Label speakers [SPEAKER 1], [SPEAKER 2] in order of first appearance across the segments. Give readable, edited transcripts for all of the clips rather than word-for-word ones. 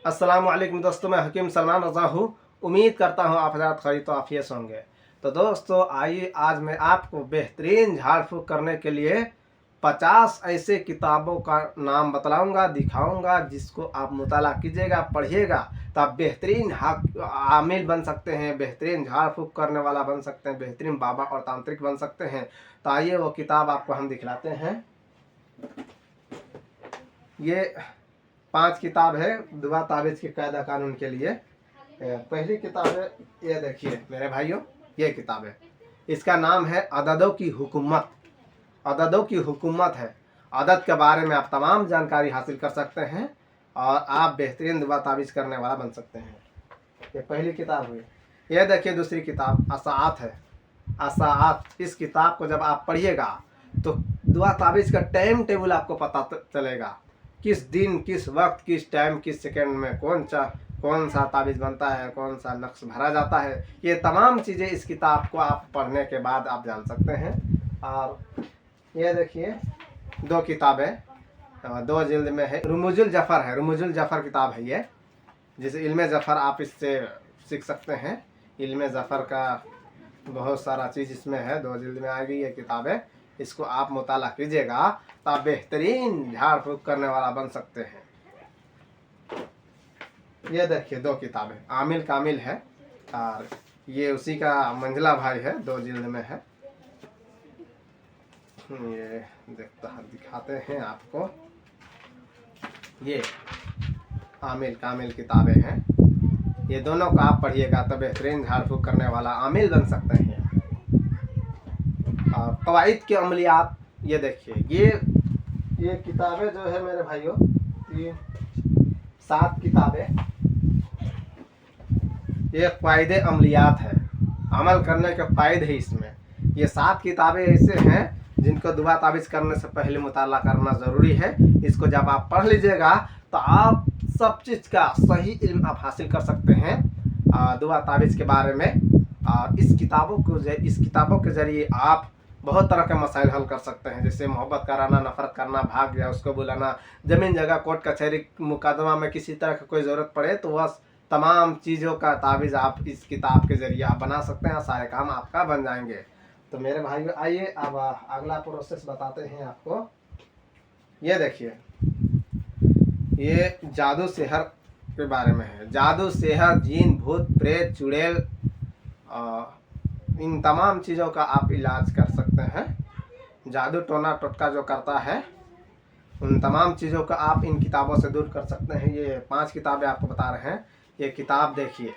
[SPEAKER 1] अस्सलाम वालेकुम दोस्तों, मैं हकीम सलमान रज़ा हूँ। उम्मीद करता हूँ आप हज़रात खैरियत तो आफियत होंगे। तो दोस्तों आइए आज मैं आपको बेहतरीन झाड़ फूँक करने के लिए 50 ऐसे किताबों का नाम बतलाऊँगा, दिखाऊँगा, जिसको आप मुताला कीजिएगा, पढ़िएगा तो आप बेहतरीन आमिल बन सकते हैं, बेहतरीन झाड़ फूँक करने वाला बन सकते हैं, बेहतरीन बाबा और तांत्रिक बन सकते हैं। तो आइए वो किताब आपको हम दिखलाते हैं। ये 5 किताब है दुआ ताबीज़ के कायदा कानून के लिए। पहली किताब है, ये देखिए मेरे भाइयों, ये किताब है। इसका नाम है अददों की हुकूमत। अददों की हुकूमत है। अदद के बारे में आप तमाम जानकारी हासिल कर सकते हैं और आप बेहतरीन दुआ ताबीज़ करने वाला बन सकते हैं। ये पहली किताब हुई। ये देखिए दूसरी किताब असाआत है। असाआत, इस किताब को जब आप पढ़िएगा तो दुआ ताबीज़ का टाइम टेबल आपको पता चलेगा, किस दिन, किस वक्त, किस टाइम, किस सेकंड में कौन सा ताबीज़ बनता है, कौन सा नक्श भरा जाता है। ये तमाम चीज़ें इस किताब को आप पढ़ने के बाद आप जान सकते हैं। और ये देखिए 2 किताबें, 2 जिल्द में है। रुमुजुल जफ़र है, रुमुजुल जफ़र किताब है ये, जिसे इल्मे ज़फ़र आप इससे सीख सकते हैं। इल्मे ज़फ़र का बहुत सारा चीज़ इसमें है, 2 जिल्द में आ गई ये किताबें। इसको आप मुताला कीजिएगा तो आप बेहतरीन झाड़ फूँक करने वाला बन सकते हैं। ये देखिए 2 किताबें, आमिल कामिल है और ये उसी का मंझला भाई है, 2 जिल्द में है। ये दिखाते हैं आपको। ये आमिल कामिल किताबें हैं। ये दोनों का आप पढ़िएगा तो बेहतरीन झाड़ फूँक करने वाला आमिल बन सकते हैं। और कवाइद के अमलियात, ये देखिए ये किताबें जो है मेरे भाइयों, ये 7 किताबें, ये क़वाइदे अमलियात है, अमल करने के फ़ायदे है इसमें। ये 7 किताबें ऐसे हैं जिनको दुआ ताबीज़ करने से पहले मुताला करना ज़रूरी है। इसको जब आप पढ़ लीजिएगा तो आप सब चीज़ का सही इल्म आप हासिल कर सकते हैं दुआ ताबीज़ के बारे में। और इस किताबों के ज़रिए आप बहुत तरह के मसाइल हल कर सकते हैं, जैसे मोहब्बत कराना, नफ़रत करना, भाग गया उसको बुलाना, ज़मीन जगह, कोर्ट कचहरी मुकदमा में किसी तरह की कोई ज़रूरत पड़े तो वह तमाम चीज़ों का ताबीज़ आप इस किताब के ज़रिए आप बना सकते हैं, सारे काम आपका बन जाएंगे। तो मेरे भाइयों आइए अब अगला प्रोसेस बताते हैं आपको। ये देखिए, ये जादू सेहर के बारे में है। जादू सेहर, जीन, भूत, प्रेत, चुड़ैल, इन तमाम चीज़ों का आप इलाज कर सकते हैं। जादू टोना टोटका जो करता है उन तमाम चीज़ों का आप इन किताबों से दूर कर सकते हैं। ये 5 किताबें आपको बता रहे हैं। ये किताब देखिए,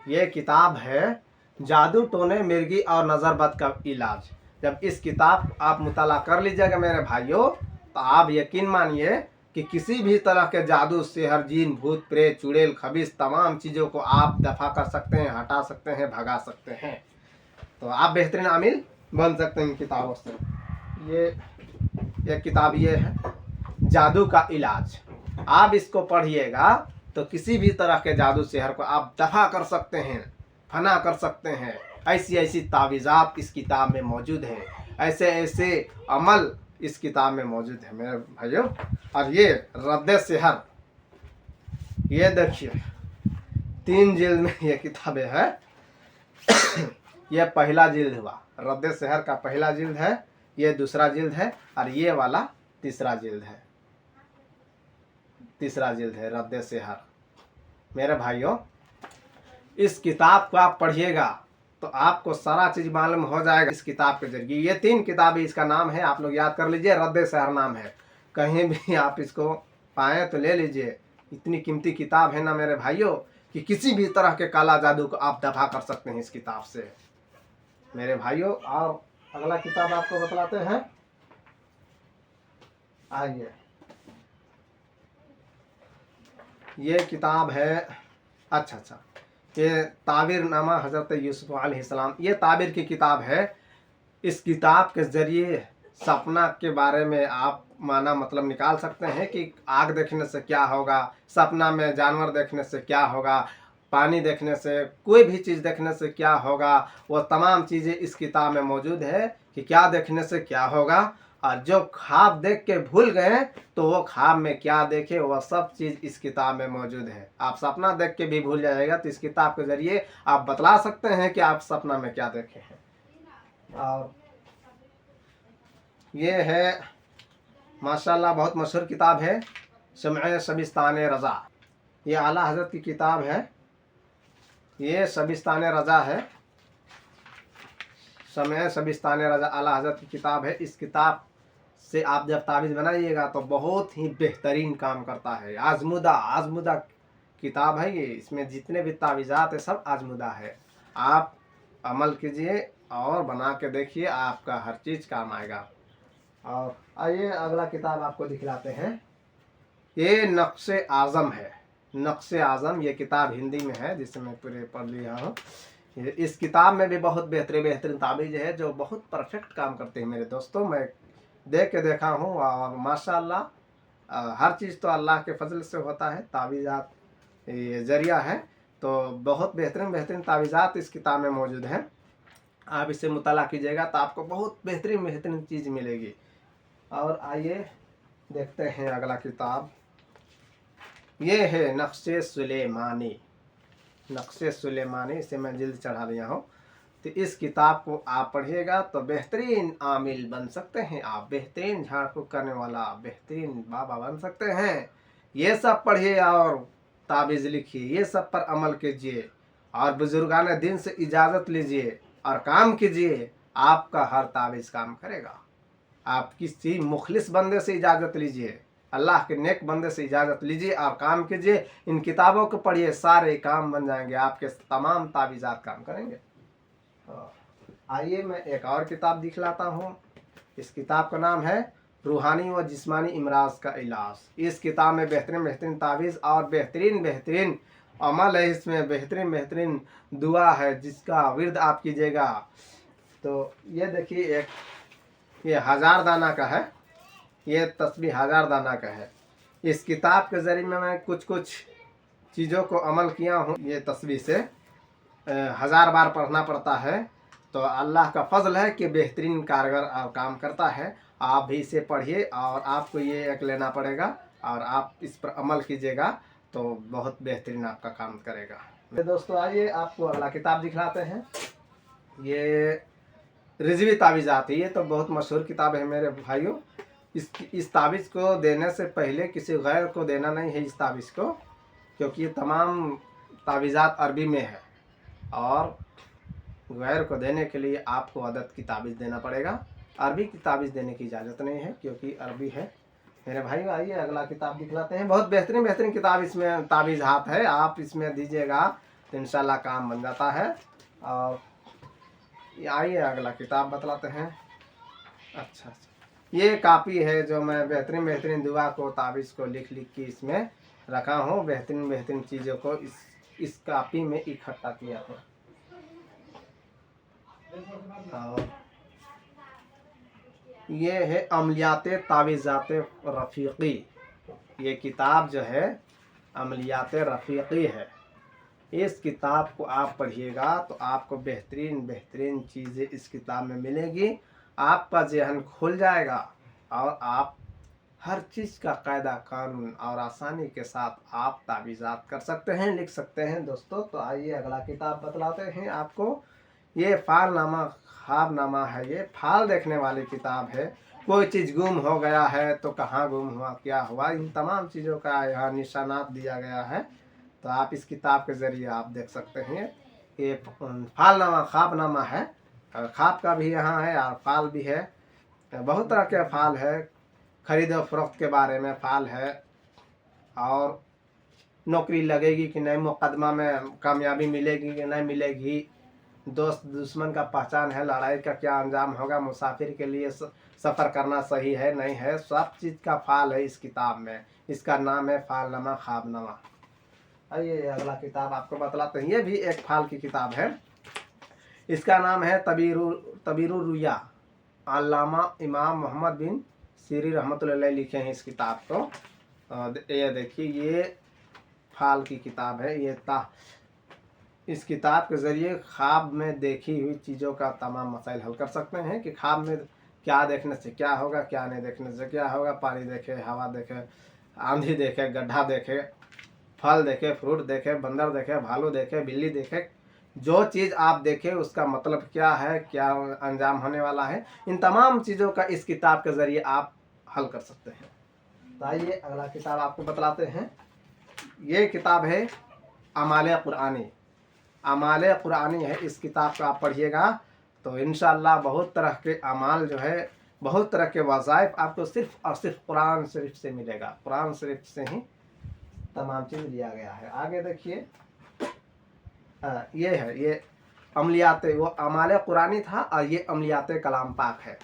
[SPEAKER 1] ये किताब है जादू टोने, मिर्गी और नज़रबद का इलाज। जब इस किताब आप मुताला कर लीजिएगा मेरे भाइयों तो आप यकीन मानिए कि किसी भी तरह के जादू, सेहर, जीन, भूत, प्रेत, चुड़ैल, खबीस तमाम चीज़ों को आप दफ़ा कर सकते हैं, हटा सकते हैं, भगा सकते हैं। तो आप बेहतरीन आमिल बन सकते हैं इन किताबों से। ये किताब ये है जादू का इलाज। आप इसको पढ़िएगा तो किसी भी तरह के जादू सेहर को आप दफ़ा कर सकते हैं, फना कर सकते हैं। ऐसी ऐसी तावीज़ात इस किताब में मौजूद हैं, ऐसे ऐसे अमल इस किताब में मौजूद है मेरे भाइयों। और ये रद्द सेहर, ये देखिए 3 जिल्द में ये किताबें है। ये पहला जिल्द हुआ, रद्द सेहर का पहला जिल्द है, ये दूसरा जिल्द है और ये वाला तीसरा जिल्द है। तीसरा जिल्द है रद्द सेहर। मेरे भाइयों इस किताब को आप पढ़िएगा तो आपको सारा चीज़ मालूम हो जाएगा इस किताब के जरिए। ये 3 किताबें, इसका नाम है, आप लोग याद कर लीजिए, रद्द सेहर नाम है। कहीं भी आप इसको पाएँ तो ले लीजिए। इतनी कीमती किताब है ना मेरे भाइयों कि किसी भी तरह के काला जादू को आप दफा कर सकते हैं इस किताब से मेरे भाइयों। और अगला किताब आपको बतलाते हैं। आइए, ये किताब है, अच्छा, ये ताबिर नामा हज़रत यूसुफ अलैहिस्सलाम, ये ताबिर की किताब है। इस किताब के ज़रिए सपना के बारे में आप माना मतलब निकाल सकते हैं कि आग देखने से क्या होगा, सपना में जानवर देखने से क्या होगा, पानी देखने से, कोई भी चीज़ देखने से क्या होगा। वो तमाम चीज़ें इस किताब में मौजूद है कि क्या देखने से क्या होगा और जो ख्वाब देख के भूल गए तो वो ख्वाब में क्या देखे वह सब चीज़ इस किताब में मौजूद है। आप सपना देख के भी भूल जाएगा तो इस किताब के ज़रिए आप बतला सकते हैं कि आप सपना में क्या देखे हैं। और ये है माशाल्लाह बहुत मशहूर किताब है, शम्अ शबिस्तान रज़ा। ये आला हज़रत की किताब है, ये शबिस्तान रज़ा है, शम्अ शबिस्तान रज़ा आला हज़रत की किताब है। इस किताब से आप जब तावीज़ बनाइएगा तो बहुत ही बेहतरीन काम करता है। आजमुदा किताब है ये, इसमें जितने भी तावीज़ात है सब आजमुदा है। आप अमल कीजिए और बना के देखिए, आपका हर चीज़ काम आएगा। और आइए अगला किताब आपको दिखलाते हैं। ये नक्शे आज़म है, नक्शे आज़म। ये किताब हिंदी में है जिसे मैं पूरे पढ़ लिया हूँ। इस किताब में भी बहुत बेहतरीन तावीज़ है जो बहुत परफेक्ट काम करते हैं मेरे दोस्तों। मैं देख के देखा हूँ और माशाल्लाह हर चीज़ तो अल्लाह के फजल से होता है। तावीज़ात ये ज़रिया है, तो बहुत बेहतरीन तावीज़ात इस किताब में मौजूद हैं। आप इसे मुताला कीजिएगा तो आपको बहुत बेहतरीन चीज़ मिलेगी। और आइए देखते हैं अगला किताब। ये है नक्शे सुलेमानी, नक्शे सुलेमानी। इसे मैं जल्द चढ़ा दिया हूँ। तो इस किताब को आप पढ़िएगा तो बेहतरीन आमिल बन सकते हैं आप, बेहतरीन झाड़ फूक करने वाला बेहतरीन बाबा बन सकते हैं। ये सब पढ़िए और तावीज़ लिखिए, ये सब पर अमल कीजिए और बुजुर्गान दिन से इजाज़त लीजिए और काम कीजिए। आपका हर तावीज़ काम करेगा। आप किसी मुखलिस बंदे से इजाज़त लीजिए, अल्लाह के नेक बंदे से इजाज़त लीजिए और काम कीजिए। इन किताबों को पढ़िए, सारे काम बन जाएंगे, आपके तमाम तावीज़ात काम करेंगे। आइए मैं एक और किताब दिखलाता हूँ। इस किताब का नाम है रूहानी व जिस्मानी इमराज का इलाज। इस किताब में बेहतरीन तावीज़ और बेहतरीन अमल है। इसमें बेहतरीन दुआ है जिसका विर्द आप कीजिएगा। तो ये देखिए, एक ये 1000 दाना का है, ये तस्बीह 1000 दाना का है। इस किताब के ज़रिए में मैं कुछ चीज़ों को अमल किया हूँ। ये तस्बीह से 1000 बार पढ़ना पड़ता है, तो अल्लाह का फजल है कि बेहतरीन कारगर और काम करता है। आप भी इसे पढ़िए और आपको ये एक लेना पड़ेगा और आप इस पर अमल कीजिएगा तो बहुत बेहतरीन आपका काम करेगा। तो दोस्तों आइए आपको अगला किताब दिखलाते हैं। ये रिजवी तावीज़ात है। ये तो बहुत मशहूर किताब है मेरे भाइयों। इस तावीज़ को देने से पहले किसी गैर को देना नहीं है इस तावीज़ को, क्योंकि ये तमाम तावीज़ात अरबी में है और गैर को देने के लिए आपको अदद की तावीज़ देना पड़ेगा। अरबी की तावीज़ देने की इजाज़त नहीं है क्योंकि अरबी है मेरे भाई। आइए अगला किताब दिखलाते हैं। बहुत बेहतरीन किताब इसमें तावीज़ात है, आप इसमें दीजिएगा तो इंशाल्लाह काम बन जाता है। और आइए अगला किताब बतलाते हैं। अच्छा, ये कापी है जो मैं बेहतरीन दुआ को तावीज़ को लिख के इसमें रखा हूँ। बेहतरीन चीज़ों को इस कापी में इकट्ठा किया है। और ये है अमलियात तावीज़ात रफ़ीक़ी। ये किताब जो है अमलियात रफ़ीक़ी है। इस किताब को आप पढ़िएगा तो आपको बेहतरीन चीज़ें इस किताब में मिलेगी। आपका ज़हन खुल जाएगा और आप हर चीज़ का कायदा कानून और आसानी के साथ आप तावीज़ात कर सकते हैं, लिख सकते हैं दोस्तों। तो आइए अगला किताब बतलाते हैं आपको। ये फालनामा ख्वाबनामा है। ये फाल देखने वाली किताब है। कोई चीज़ गुम हो गया है तो कहाँ गुम हुआ, क्या हुआ, इन तमाम चीज़ों का यहाँ निशानात दिया गया है। तो आप इस किताब के ज़रिए आप देख सकते हैं। ये फालनामा ख्वाबनामा है, ख्वाब का भी यहाँ है और फाल भी है। बहुत तरह के फाल है, खरीद और फरोख्त के बारे में फाल है, और नौकरी लगेगी कि नहीं, मुकदमा में कामयाबी मिलेगी कि नहीं मिलेगी, दोस्त दुश्मन का पहचान है, लड़ाई का क्या अंजाम होगा, मुसाफिर के लिए सफ़र करना सही है नहीं है, सब चीज़ का फाल है इस किताब में। इसका नाम है फालनामा ख्वाबनामा। आइए अगला किताब आपको बतलाते हैं। ये भी एक फाल की किताब है। इसका नाम है तबीरुर रुया। अल्लामा इमाम मोहम्मद बिन सीरी रहमतुल्लाह अलैह लिखे हैं इस किताब को। ये देखिए, ये फाल की किताब है। ये इस किताब के ज़रिए ख्वाब में देखी हुई चीज़ों का तमाम मसाइल हल कर सकते हैं कि ख्वाब में क्या देखने से क्या होगा, क्या नहीं देखने से क्या होगा। पानी देखे, हवा देखे, आंधी देखे, गड्ढा देखे, फल देखे, फ्रूट देखे, बंदर देखे, भालू देखे, बिल्ली देखे, जो चीज़ आप देखे उसका मतलब क्या है, क्या अंजाम होने वाला है, इन तमाम चीज़ों का इस किताब के ज़रिए आप हल कर सकते हैं। तो आइए अगला किताब आपको बतलाते हैं। ये किताब है अमाल कुरानी। अमाल कुरानी है, इस किताब को आप पढ़िएगा तो इंशाअल्लाह बहुत तरह के अमाल जो है, बहुत तरह के वज़ाइफ आपको सिर्फ़ और सिर्फ कुरान शरीफ से मिलेगा। कुरान शरीफ से ही तमाम चीज़ लिया गया है। आगे देखिए, ये है, ये अमलियात, वो अमाल कुरानी था और ये अमलियात कलाम पाक है।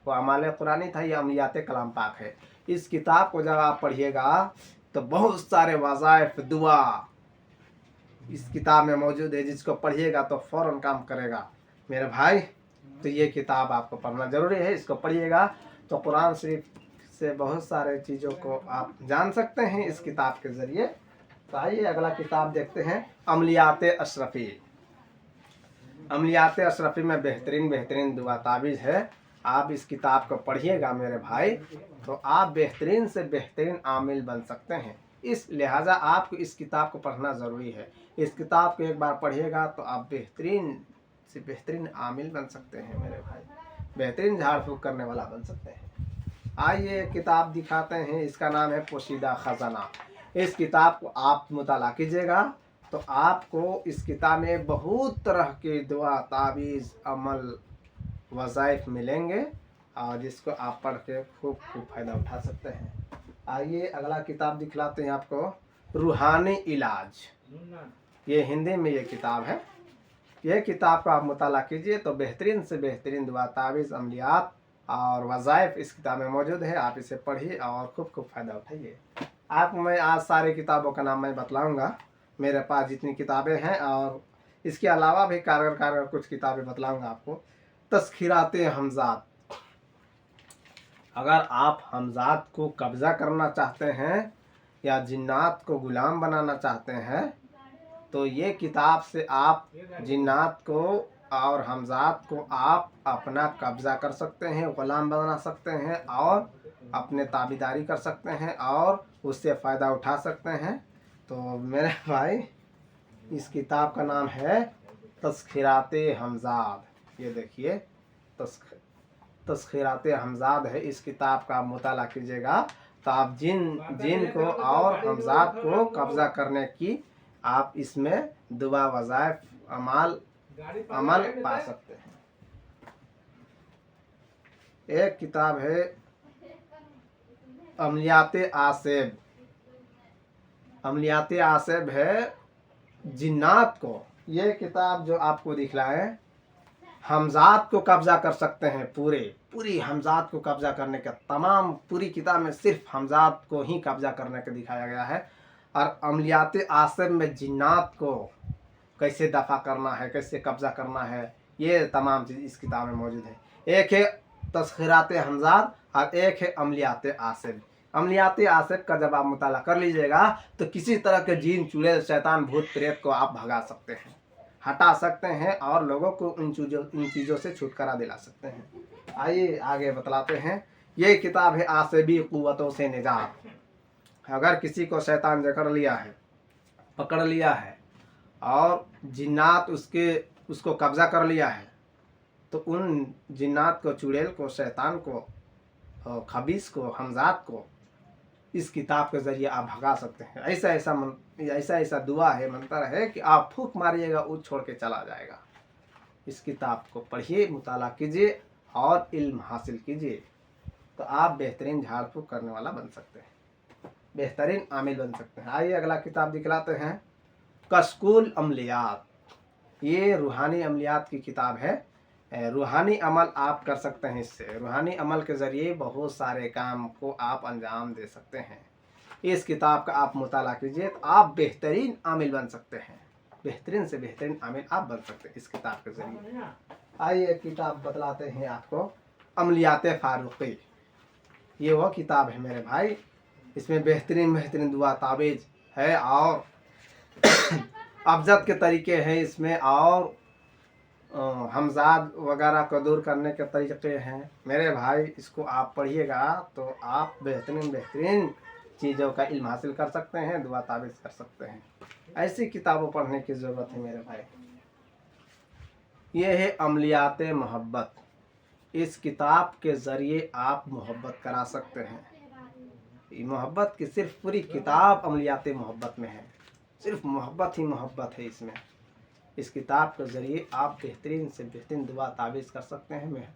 [SPEAKER 1] वो अमाल कुरानी था, ये अमलियात कलाम पाक है। इस किताब को जब आप पढ़िएगा तो बहुत सारे वज़ाइफ, दुआ इस किताब में मौजूद है, जिसको पढ़िएगा तो फ़ौरन काम करेगा मेरे भाई। तो ये किताब आपको पढ़ना ज़रूरी है, इसको पढ़िएगा तो कुरान शरीफ से बहुत सारे चीज़ों को आप जान सकते हैं इस किताब के ज़रिए। तो आइए अगला किताब देखते हैं, अमलियात अशरफ़ी। अमलियात अशरफ़ी में बेहतरीन बेहतरीन दुआ तावीज़ है। आप इस किताब को पढ़िएगा मेरे भाई तो आप बेहतरीन से बेहतरीन आमिल बन सकते हैं। इस लिहाजा आपको इस किताब को पढ़ना ज़रूरी है। इस किताब को एक बार पढ़िएगा तो आप बेहतरीन से बेहतरीन आमिल बन सकते हैं मेरे भाई, बेहतरीन झाड़ फूँक करने वाला बन सकते हैं। आइए किताब दिखाते हैं, इसका नाम है पोशीदा ख़ज़ाना। इस किताब को आप मुताला कीजिएगा तो आपको इस किताब में बहुत तरह के दुआ, तावीज़, अमल, वज़ाइफ मिलेंगे और जिसको आप पढ़ के खूब फ़ायदा उठा सकते हैं। आइए अगला किताब दिखलाते हैं आपको, रूहानी इलाज। ये हिंदी में ये किताब है। ये किताब को आप मुताला कीजिए तो बेहतरीन से बेहतरीन दुआ, तावीज़, अमलियात और वज़ाइफ इस किताब में मौजूद है। आप इसे पढ़िए और खूब फ़ायदा उठाइए। आपको मैं आज सारी किताबों का नाम मैं बतलाऊँगा, मेरे पास जितनी किताबें हैं, और इसके अलावा भी कारगर कुछ किताबें बतलाऊँगा आपको। तज़किराते हमज़ात। अगर आप हमज़ात को कब्ज़ा करना चाहते हैं या जिन्नात को ग़ुलाम बनाना चाहते हैं तो ये किताब से आप जिन्नात को और हमज़ात को आप अपना कब्ज़ा कर सकते हैं, ग़ुलाम बना सकते हैं और अपने ताबेदारी कर सकते हैं और उससे फ़ायदा उठा सकते हैं। तो मेरे भाई इस किताब का नाम है तज़किराते हमज़ात। ये देखिए, तज़किराते हमज़ात है। इस किताब का आप मुताला कीजिएगा तो आप जिन को और हमज़ात को कब्ज़ा करने की आप इसमें दुआ, वज़ाइफ, अमल पा सकते हैं। एक किताब है अमलियात आसेब। अमलियात आसेब है जिन्नात को। ये किताब जो आपको दिखलाए, हमज़ात को कब्ज़ा कर सकते हैं, पूरी हमज़ात को कब्ज़ा करने का, तमाम पूरी किताब में सिर्फ हमज़ात को ही कब्ज़ा करने का दिखाया गया है। और अमलियात आसेब में जिन्नात को कैसे दफ़ा करना है, कैसे कब्ज़ा करना है, ये तमाम चीज़ इस किताब में मौजूद है। एक है तज़किरात हमज़ात और एक है अमलियात आसेब। अमलियात आसेब का जब आप मुताला कर लीजिएगा तो किसी तरह के जीन, चुड़ैल, शैतान, भूत प्रेत को आप भगा सकते हैं, हटा सकते हैं और लोगों को इन चीज़ों से छुटकारा दिला सकते हैं। आइए आगे बतलाते हैं। ये किताब है आसेबी क़ुव्वतों से निजात। अगर किसी को शैतान जकड़ लिया है, पकड़ लिया है और जिन्नात उसको कब्ज़ा कर लिया है तो उन जिन्नात को, चुड़ैल को, शैतान को, खबीस को, हमज़ात को इस किताब के ज़रिए आप भगा सकते हैं। ऐसा दुआ है, मंत्र है कि आप फूंक मारिएगा, वो छोड़ के चला जाएगा। इस किताब को पढ़िए, मुताला कीजिए और इल्म हासिल कीजिए तो आप बेहतरीन झाड़ फूँक करने वाला बन सकते हैं, बेहतरीन आमिल बन सकते हैं। आइए अगला किताब दिखलाते हैं, कशकुल अमलियात। ये रूहानी अमलियात की किताब है। रूहानी अमल आप कर सकते हैं। इससे रूहानी अमल के ज़रिए बहुत सारे काम को आप अंजाम दे सकते हैं। इस किताब का आप मुताला कीजिए तो आप बेहतरीन आमिल बन सकते हैं, बेहतरीन से बेहतरीन आमिल आप बन सकते हैं इस किताब के ज़रिए। आइए एक किताब बतलाते हैं आपको, अमलियात फ़ारूक़ी। ये वो किताब है मेरे भाई, इसमें बेहतरीन बेहतरीन दुआ, तावीज़ है और अब्जद के तरीके हैं इसमें, और हमजाद वगैरह को दूर करने के तरीके हैं मेरे भाई। इसको आप पढ़िएगा तो आप बेहतरीन बेहतरीन चीज़ों का इल्म हासिल कर सकते हैं, दुआ ताबीज़ कर सकते हैं। ऐसी किताबों पढ़ने की ज़रूरत है मेरे भाई। ये है अमलियात मोहब्बत। इस किताब के ज़रिए आप मोहब्बत करा सकते हैं। मोहब्बत की सिर्फ पूरी किताब अमलियात मोहब्बत में है, सिर्फ मोहब्बत ही मोहब्बत है इसमें। इस किताब के ज़रिए आप बेहतरीन से बेहतरीन दुआ ताबीज़ कर सकते हैं,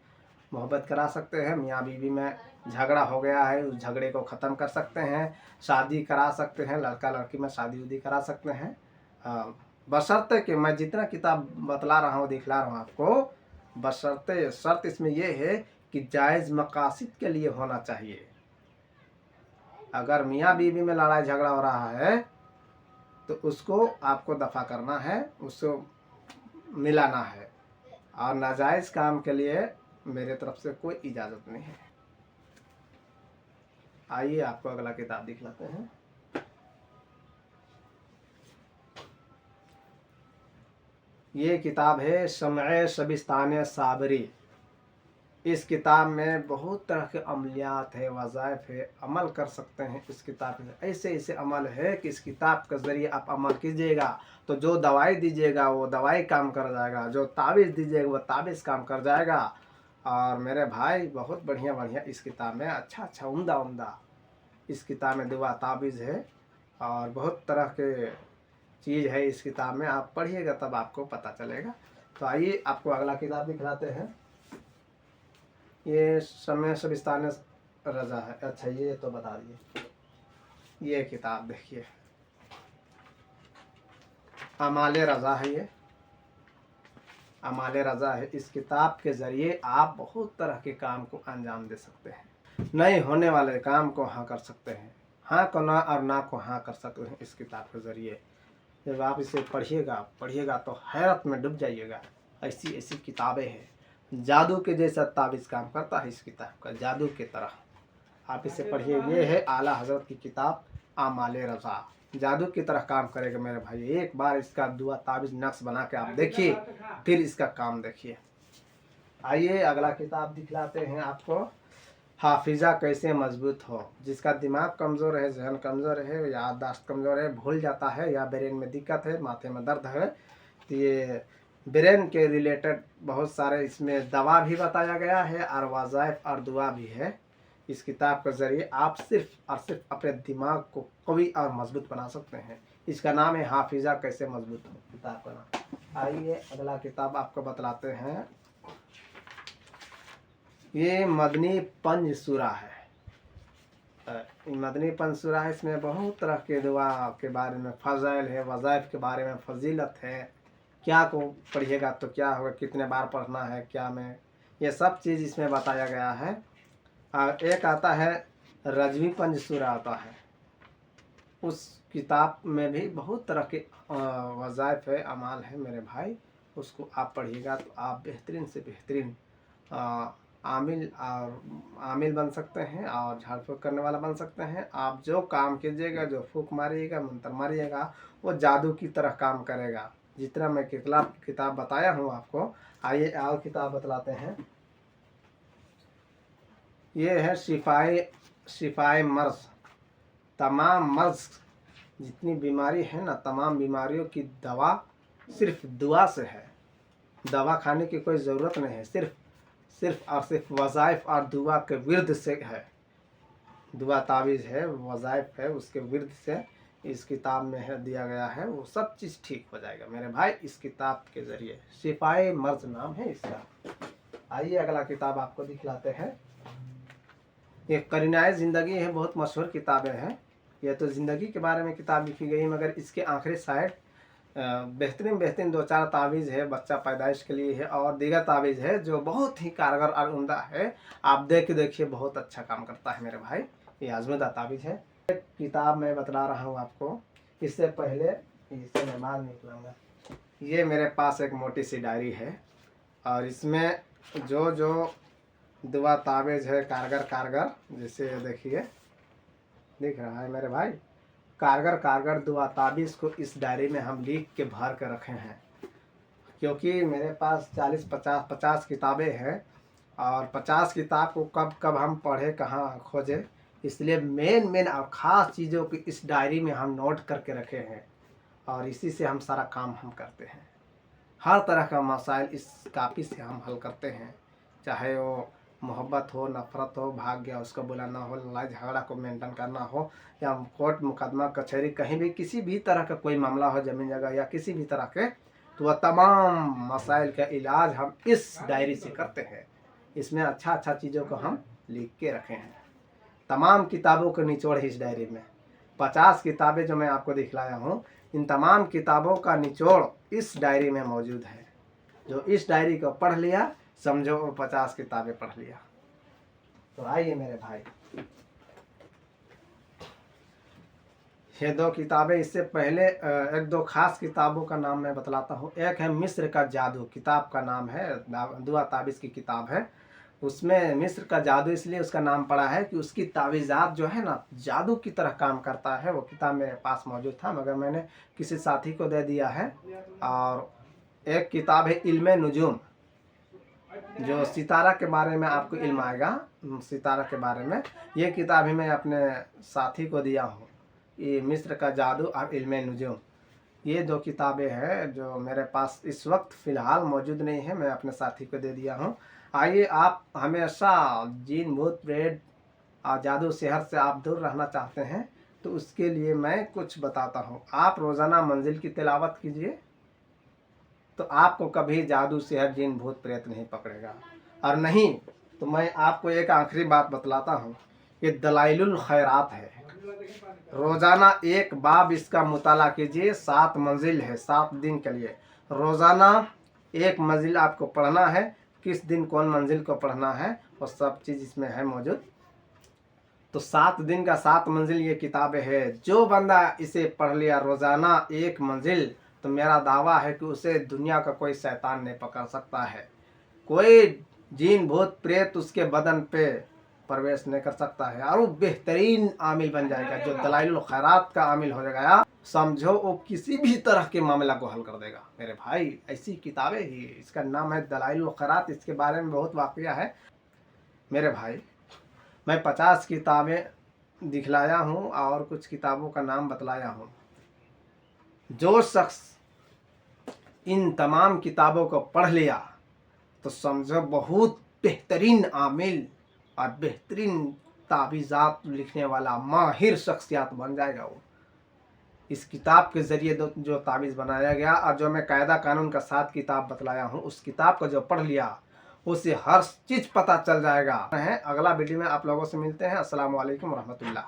[SPEAKER 1] मोहब्बत करा सकते हैं। मियाँ बीवी में झगड़ा हो गया है, उस झगड़े को ख़त्म कर सकते हैं, शादी करा सकते हैं, लड़का लड़की में शादी उदी करा सकते हैं। बशर्ते कि मैं जितना किताब बतला रहा हूँ, दिखला रहा हूँ आपको, बशर्ते शर्त इसमें यह है कि जायज़ मकासद के लिए होना चाहिए। अगर मियाँ बीवी में लड़ाई झगड़ा हो रहा है तो उसको आपको दफ़ा करना है, उसको मिलाना है, और नाजायज़ काम के लिए मेरे तरफ से कोई इजाज़त नहीं है। आइए आपको अगला किताब दिखलाते हैं। ये किताब है शम्अ शबिस्तान साबरी। इस किताब में बहुत तरह के अमलियात है, वज़ाइफ है, अमल कर सकते हैं। इस किताब में ऐसे ऐसे अमल है कि इस किताब के ज़रिए आप अमल कीजिएगा तो जो दवाई दीजिएगा वो दवाई काम कर जाएगा, जो ताबीज़ दीजिएगा वो ताबीज़ काम कर जाएगा। और मेरे भाई बहुत बढ़िया बढ़िया इस किताब में अच्छा अच्छा उम्दा उम्दा इस किताब में दुआ ताबीज़ है, और बहुत तरह के चीज़ है इस किताब में। आप पढ़िएगा तब आपको पता चलेगा। तो आइए आपको अगला किताब दिखलाते हैं। ये शम्अ शबिस्तान रज़ा है। अच्छा ये तो बता दिए। ये किताब देखिए, अमाल रज़ा है। ये अमाल रज़ा है। इस किताब के ज़रिए आप बहुत तरह के काम को अंजाम दे सकते हैं, नहीं होने वाले काम को हाँ कर सकते हैं, हाँ को ना और ना को हाँ कर सकते हैं इस किताब के ज़रिए। जब आप इसे पढ़िएगा तो हैरत में डूब जाइएगा। ऐसी ऐसी किताबें हैं, जादू के जैसा ताबीज़ काम करता है इस किताब का, जादू की तरह। आप इसे पढ़िए। ये है आला हज़रत की किताब आमाल रज़ा, जादू की तरह काम करेगा मेरे भाई। एक बार इसका दुआ ताबीज़ नक्श बना के आप देखिए, फिर इसका काम देखिए। आइए अगला किताब दिखलाते हैं आपको। हाफिज़ा कैसे मजबूत हो। जिसका दिमाग कमज़ोर है, जहन कमज़ोर है, याददाश्त कमज़ोर है, भूल जाता है, या ब्रेन में दिक्कत है, माथे में दर्द है, तो ये ब्रेन के रिलेटेड बहुत सारे इसमें दवा भी बताया गया है और वज़ाइफ और दुआ भी है। इस किताब के ज़रिए आप सिर्फ और सिर्फ अपने दिमाग को कवी और मजबूत बना सकते हैं। इसका नाम है हाफिज़ा कैसे मजबूत हो, किताब का नाम। आइए अगला किताब आपको बतलाते हैं। ये मदनी पंज सूरा है। मदनी पंज सूरा है। इसमें बहुत तरह के दुआ के बारे में फ़ज़ाइल है, वज़ाइफ के बारे में फजीलत है, क्या को पढ़िएगा तो क्या होगा, कितने बार पढ़ना है, क्या में, ये सब चीज़ इसमें बताया गया है। और एक आता है रजवी पंज सूरा आता है, उस किताब में भी बहुत तरह के वज़ाइफ है, अमाल है मेरे भाई। उसको आप पढ़िएगा तो आप बेहतरीन से बेहतरीन आमिल बन सकते हैं और झाड़ फूँक करने वाला बन सकते हैं। आप जो काम कीजिएगा, जो फूँक मारिएगा, मंत्र मारिएगा, वो जादू की तरह काम करेगा, जितना मैं किताब बताया हूँ आपको। आइए और किताब बतलाते हैं। ये है शिफाए मर्ज़। तमाम मर्ज़ जितनी बीमारी है ना, तमाम बीमारियों की दवा सिर्फ दुआ से है। दवा खाने की कोई ज़रूरत नहीं है, सिर्फ और सिर्फ वज़ाइफ और दुआ के विरुद्ध से है। दुआ ताबीज़ है, वज़ाइफ है, उसके विरुद्ध से इस किताब में है दिया गया है, वो सब चीज़ ठीक हो जाएगा मेरे भाई इस किताब के ज़रिए। शिफाए मर्ज़ नाम है इसका। आइए अगला किताब आपको दिखलाते हैं। ये करीनाए ज़िंदगी है, बहुत मशहूर किताबें हैं। यह तो ज़िंदगी के बारे में किताब लिखी गई, मगर इसके आखिरी साइड बेहतरीन दो चार तावीज़ है, बच्चा पैदाइश के लिए है, और दीगर तावीज़ है जो बहुत ही कारगर और उम्दा है। आप देखिए बहुत अच्छा काम करता है मेरे भाई। ये आज़मुदा तावीज़ है। एक किताब मैं बतला रहा हूँ आपको, इससे पहले इसे मैं माल निकलूँगा। ये मेरे पास एक मोटी सी डायरी है, और इसमें जो जो दुआ तावीज़ है कारगर, जैसे देखिए दिख रहा है मेरे भाई, कारगर दुआ ताबीज़ को इस डायरी में हम लिख के भर कर रखे हैं क्योंकि मेरे पास 40-50 किताबें हैं और 50 किताब को कब कब हम पढ़े कहाँ खोजे, इसलिए मेन और ख़ास चीज़ों की इस डायरी में हम नोट करके रखे हैं और इसी से हम सारा काम हम करते हैं। हर तरह का मसाइल इस कापी से हम हल करते हैं, चाहे वो मोहब्बत हो, नफ़रत हो, भाग्य उसको बुलाना हो, लड़ाई झगड़ा को मेंटेन करना हो, या कोर्ट मुकदमा कचहरी कहीं भी किसी भी तरह का कोई मामला हो, ज़मीन जगह या किसी भी तरह के, तो वह तमाम मसाइल का इलाज हम इस डायरी से करते हैं। इसमें अच्छा चीज़ों को हम लिख के रखे हैं। तमाम किताबों का निचोड़ है इस डायरी में। 50 किताबें जो मैं आपको दिखलाया हूँ, इन तमाम किताबों का निचोड़ इस डायरी में मौजूद है। जो इस डायरी को पढ़ लिया समझो वो 50 किताबें पढ़ लिया। तो आइए मेरे भाई, ये 2 किताबें, इससे पहले 1-2 खास किताबों का नाम मैं बतलाता हूँ। एक है मिस्र का जादू, किताब का नाम है, दुआ ताबीज़ की किताब है। उसमें मिस्र का जादू इसलिए उसका नाम पड़ा है कि उसकी तावीज़ात जो है ना जादू की तरह काम करता है। वो किताब मेरे पास मौजूद था मगर मैंने किसी साथी को दे दिया है। और एक किताब है इल्मे नुजूम, जो सितारा के बारे में आपको इल्म आएगा, सितारा के बारे में। ये किताब ही मैं अपने साथी को दिया हूँ, ये मिस्र का जादू और इल्मे नुजूम। ये 2 किताबें हैं जो मेरे पास इस वक्त फ़िलहाल मौजूद नहीं है, मैं अपने साथी को दे दिया हूँ। आइए, आप हमेशा जिन भूत प्रेत और जादू शहर से आप दूर रहना चाहते हैं तो उसके लिए मैं कुछ बताता हूँ। आप रोज़ाना मंजिल की तिलावत कीजिए तो आपको कभी जादू शहर जिन भूत प्रेत नहीं पकड़ेगा। और नहीं तो मैं आपको एक आखिरी बात बतलाता हूँ, ये दलाइलुल खैरात है। रोज़ाना एक बाब इसका मुताला कीजिए। 7 मंजिल है, 7 दिन के लिए। रोज़ाना एक मंजिल आपको पढ़ना है, किस दिन कौन मंजिल को पढ़ना है वो सब चीज़ इसमें है मौजूद। तो 7 दिन का 7 मंजिल ये किताबें है। जो बंदा इसे पढ़ लिया रोज़ाना एक मंजिल, तो मेरा दावा है कि उसे दुनिया का कोई शैतान नहीं पकड़ सकता है, कोई जीन भूत प्रेत उसके बदन पे प्रवेश नहीं कर सकता है और वो बेहतरीन आमिल बन जाएगा। जो दलाइलुल खैरात का आमिल हो जाएगा, समझो वो किसी भी तरह के मामला को हल कर देगा मेरे भाई। ऐसी किताबें ही, इसका नाम है दलाइलुल खैरात। इसके बारे में बहुत वाक़या है मेरे भाई। मैं 50 किताबें दिखलाया हूँ और कुछ किताबों का नाम बतलाया हूँ। जो शख्स इन तमाम किताबों को पढ़ लिया तो समझो बहुत बेहतरीन आमिल और बेहतरीन तावीज़ात लिखने वाला माहिर शख्सियत बन जाएगा वो। इस किताब के ज़रिए जो तावीज़ बनाया गया और जो मैं कायदा कानून का 7 किताब बतलाया हूँ, उस किताब को जो पढ़ लिया उसे हर चीज़ पता चल जाएगा। अगला वीडियो में आप लोगों से मिलते हैं। अस्सलाम वालेकुम रहमतुल्लाह।